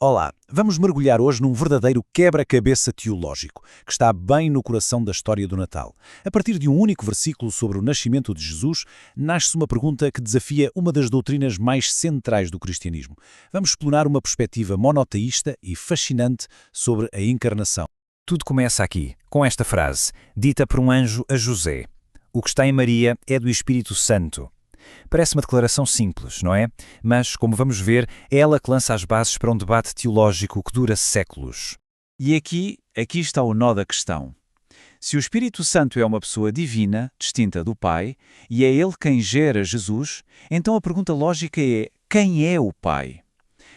Olá, vamos mergulhar hoje num verdadeiro quebra-cabeça teológico, que está bem no coração da história do Natal. A partir de um único versículo sobre o nascimento de Jesus, nasce uma pergunta que desafia uma das doutrinas mais centrais do cristianismo. Vamos explorar uma perspectiva monoteísta e fascinante sobre a encarnação. Tudo começa aqui, com esta frase, dita por um anjo a José. O que está em Maria é do Espírito Santo. Parece uma declaração simples, não é? Mas, como vamos ver, é ela que lança as bases para um debate teológico que dura séculos. E aqui está o nó da questão. Se o Espírito Santo é uma pessoa divina, distinta do Pai, e é Ele quem gera Jesus, então a pergunta lógica é: quem é o Pai?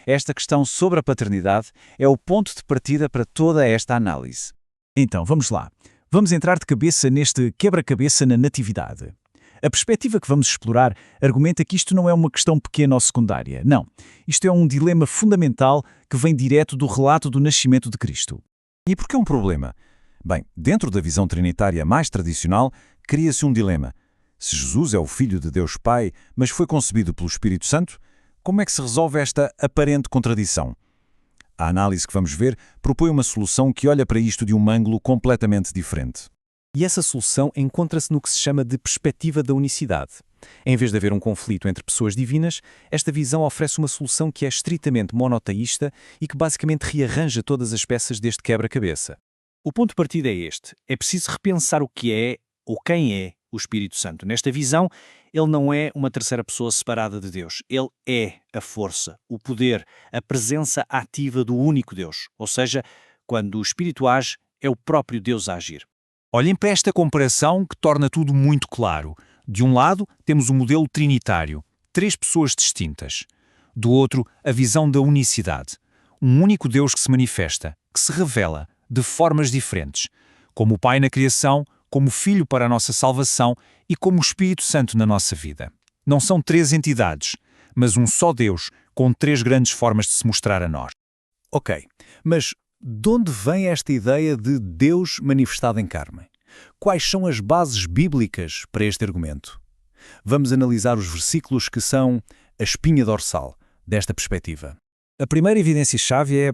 Esta questão sobre a paternidade é o ponto de partida para toda esta análise. Então, vamos lá. Vamos entrar de cabeça neste quebra-cabeça na natividade. A perspectiva que vamos explorar argumenta que isto não é uma questão pequena ou secundária. Não. Isto é um dilema fundamental que vem direto do relato do nascimento de Cristo. E por que é um problema? Bem, dentro da visão trinitária mais tradicional, cria-se um dilema. Se Jesus é o Filho de Deus Pai, mas foi concebido pelo Espírito Santo, como é que se resolve esta aparente contradição? A análise que vamos ver propõe uma solução que olha para isto de um ângulo completamente diferente. E essa solução encontra-se no que se chama de perspectiva da unicidade. Em vez de haver um conflito entre pessoas divinas, esta visão oferece uma solução que é estritamente monoteísta e que basicamente rearranja todas as peças deste quebra-cabeça. O ponto de partida é este. É preciso repensar o que é, ou quem é, o Espírito Santo. Nesta visão, ele não é uma terceira pessoa separada de Deus. Ele é a força, o poder, a presença ativa do único Deus. Ou seja, quando o Espírito age, é o próprio Deus a agir. Olhem para esta comparação que torna tudo muito claro. De um lado, temos o modelo trinitário, três pessoas distintas. Do outro, a visão da unicidade. Um único Deus que se manifesta, que se revela, de formas diferentes. Como o Pai na criação, como o Filho para a nossa salvação e como o Espírito Santo na nossa vida. Não são três entidades, mas um só Deus, com três grandes formas de se mostrar a nós. Ok, mas de onde vem esta ideia de Deus manifestado em carne? Quais são as bases bíblicas para este argumento? Vamos analisar os versículos que são a espinha dorsal desta perspectiva. A primeira evidência-chave é,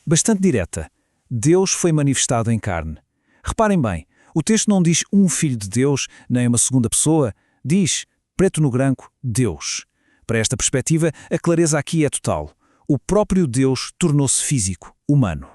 bastante direta. Deus foi manifestado em carne. Reparem bem, o texto não diz um filho de Deus, nem uma segunda pessoa, diz, preto no branco, Deus. Para esta perspectiva, a clareza aqui é total. O próprio Deus tornou-se físico, humano.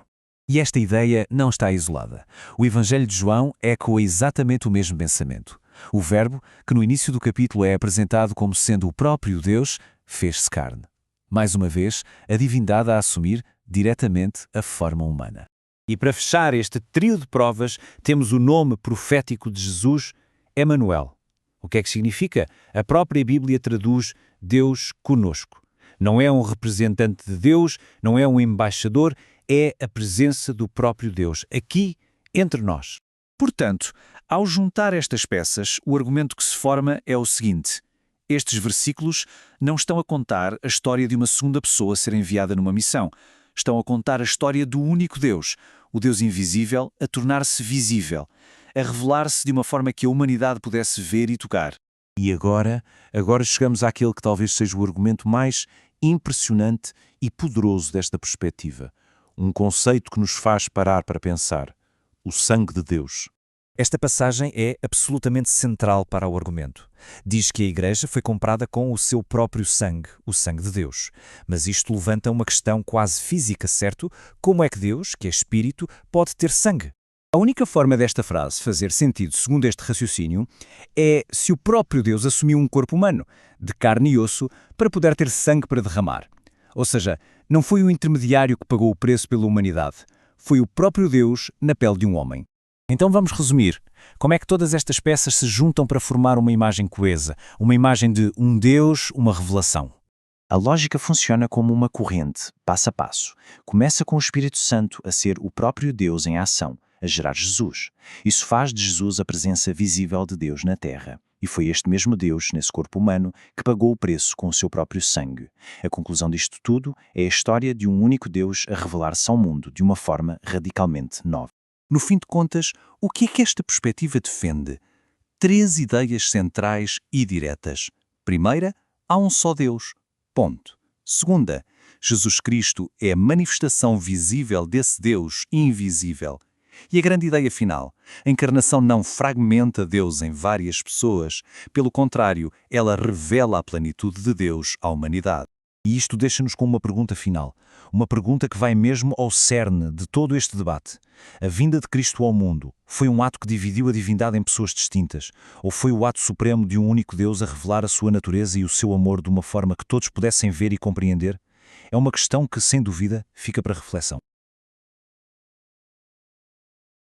E esta ideia não está isolada. O Evangelho de João ecoa exatamente o mesmo pensamento. O Verbo, que no início do capítulo é apresentado como sendo o próprio Deus, fez-se carne. Mais uma vez, a divindade a assumir diretamente a forma humana. E para fechar este trio de provas, temos o nome profético de Jesus, Emanuel. O que é que significa? A própria Bíblia traduz Deus conosco. Não é um representante de Deus, não é um embaixador, é a presença do próprio Deus, aqui entre nós. Portanto, ao juntar estas peças, o argumento que se forma é o seguinte: estes versículos não estão a contar a história de uma segunda pessoa ser enviada numa missão. Estão a contar a história do único Deus, o Deus invisível, a tornar-se visível, a revelar-se de uma forma que a humanidade pudesse ver e tocar. E agora chegamos àquele que talvez seja o argumento mais impressionante e poderoso desta perspectiva. Um conceito que nos faz parar para pensar. O sangue de Deus. Esta passagem é absolutamente central para o argumento. Diz que a Igreja foi comprada com o seu próprio sangue, o sangue de Deus. Mas isto levanta uma questão quase física, certo? Como é que Deus, que é Espírito, pode ter sangue? A única forma desta frase fazer sentido, segundo este raciocínio, é se o próprio Deus assumiu um corpo humano, de carne e osso, para poder ter sangue para derramar. Ou seja, não foi o intermediário que pagou o preço pela humanidade. Foi o próprio Deus na pele de um homem. Então vamos resumir. Como é que todas estas peças se juntam para formar uma imagem coesa? Uma imagem de um Deus, uma revelação. A lógica funciona como uma corrente, passo a passo. Começa com o Espírito Santo a ser o próprio Deus em ação, a gerar Jesus. Isso faz de Jesus a presença visível de Deus na Terra. E foi este mesmo Deus, nesse corpo humano, que pagou o preço com o seu próprio sangue. A conclusão disto tudo é a história de um único Deus a revelar-se ao mundo de uma forma radicalmente nova. No fim de contas, o que é que esta perspectiva defende? Três ideias centrais e diretas. Primeira, há um só Deus. Ponto. Segunda, Jesus Cristo é a manifestação visível desse Deus invisível. E a grande ideia final, a encarnação não fragmenta Deus em várias pessoas, pelo contrário, ela revela a plenitude de Deus à humanidade. E isto deixa-nos com uma pergunta final, uma pergunta que vai mesmo ao cerne de todo este debate. A vinda de Cristo ao mundo foi um ato que dividiu a divindade em pessoas distintas, ou foi o ato supremo de um único Deus a revelar a sua natureza e o seu amor de uma forma que todos pudessem ver e compreender? É uma questão que, sem dúvida, fica para reflexão.